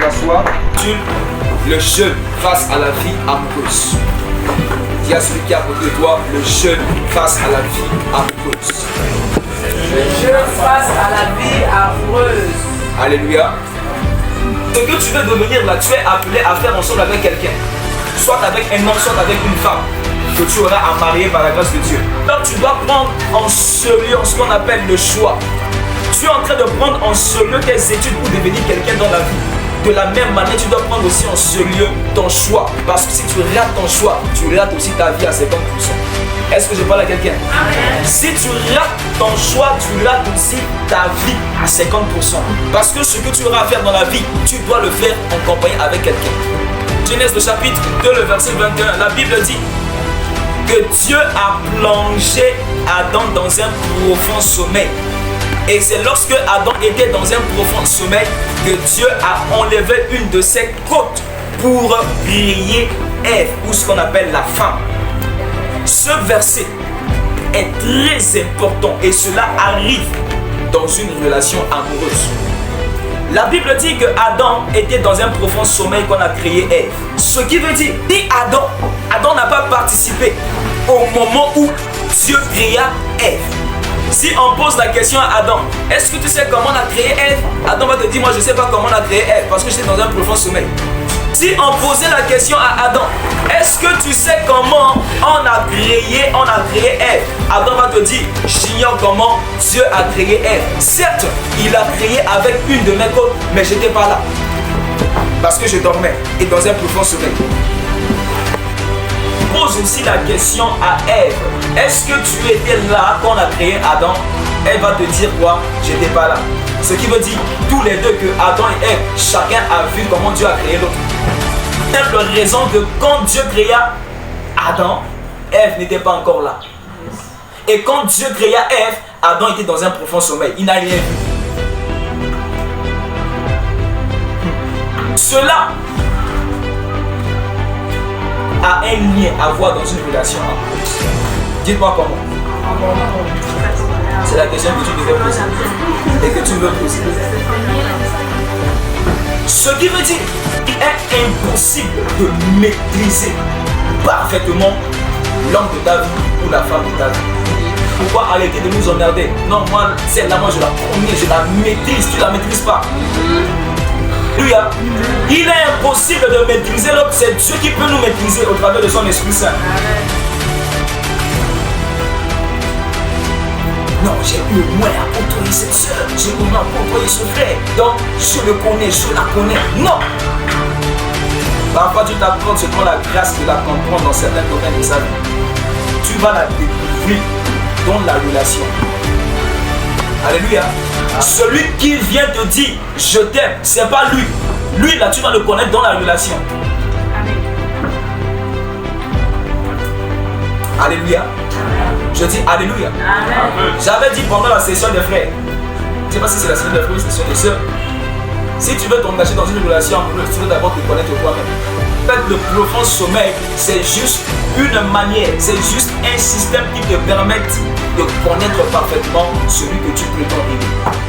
asseoir. Le jeûne face à la vie amoureuse. Dis à celui qui est à côté de toi, le jeûne face à la vie amoureuse. Le jeûne face à la vie amoureuse. Alléluia. Ce que tu veux devenir là, tu es appelé à faire ensemble avec quelqu'un. Soit avec un homme, soit avec une femme. Que tu auras à marier par la grâce de Dieu. Donc tu dois prendre en sérieux ce qu'on appelle le choix. Tu es en train de prendre en sérieux tes études pour devenir quelqu'un dans la vie. De la même manière, tu dois prendre aussi en sérieux ton choix. Parce que si tu rates ton choix, tu rates aussi ta vie à 50%. Est-ce que je parle à quelqu'un? Si tu rates ton choix, tu rates aussi ta vie à 50%. Parce que ce que tu auras à faire dans la vie, tu dois le faire en compagnie avec quelqu'un. Genèse le chapitre 2, le verset 21, la Bible dit que Dieu a plongé Adam dans un profond sommeil. Et c'est lorsque Adam était dans un profond sommeil que Dieu a enlevé une de ses côtes pour créer Ève, ou ce qu'on appelle la femme. Ce verset est très important et cela arrive dans une relation amoureuse. La Bible dit que Adam était dans un profond sommeil qu'on a créé Ève. Ce qui veut dire, Adam n'a pas participé au moment où Dieu créa Ève. Si on pose la question à Adam, est-ce que tu sais comment on a créé Ève? Adam va te dire, moi je ne sais pas comment on a créé Ève parce que j'étais dans un profond sommeil. Si on posait la question à Adam, est-ce que tu sais comment on a créé Ève? Adam va te dire, j'ignore comment Dieu a créé Ève. Certes, il a créé avec une de mes côtes, mais je n'étais pas là. Parce que je dormais et dans un profond sommeil. Pose aussi la question à Ève. Est-ce que tu étais là quand on a créé Adam? Elle va te dire quoi? J'étais pas là. Ce qui veut dire tous les deux que Adam et Ève, chacun a vu comment Dieu a créé l'autre. Simple raison que quand Dieu créa Adam, Ève n'était pas encore là. Et quand Dieu créa Ève, Adam était dans un profond sommeil. Il n'a rien vu. Cela a un lien à voir dans une relation amoureuse. Dites-moi comment. C'est la question que tu devais poser et que tu veux poser. Ce qui veut dire qu'il est impossible de maîtriser parfaitement l'homme de ta vie ou la femme de ta vie. Pourquoi arrêter de nous emmerder? Non, moi, celle-là, moi je la connais, je la maîtrise, tu la maîtrises pas. Il est impossible de maîtriser l'homme, c'est Dieu qui peut nous maîtriser au travers de son Esprit Saint. Non, j'ai eu au moins à côtoyer cette soeur, j'ai eu au moins à côtoyer ce frère, donc je le connais, je la connais. Non! Parfois tu t'apprends selon la grâce de la comprendre dans certains domaines de sa vie. Tu vas la découvrir dans la relation. Alléluia. Celui qui vient te dire je t'aime, c'est pas lui. Lui là, tu vas le connaître dans la relation. Alléluia. Je dis Alléluia. J'avais dit pendant la session des frères, je ne sais pas si c'est la session des frères ou la session des sœurs, si tu veux t'engager dans une relation amoureuse, tu veux d'abord te connaître toi-même. En fait, le profond sommeil, c'est juste une manière, c'est juste un système qui te permet de connaître parfaitement celui que tu prétends aimer.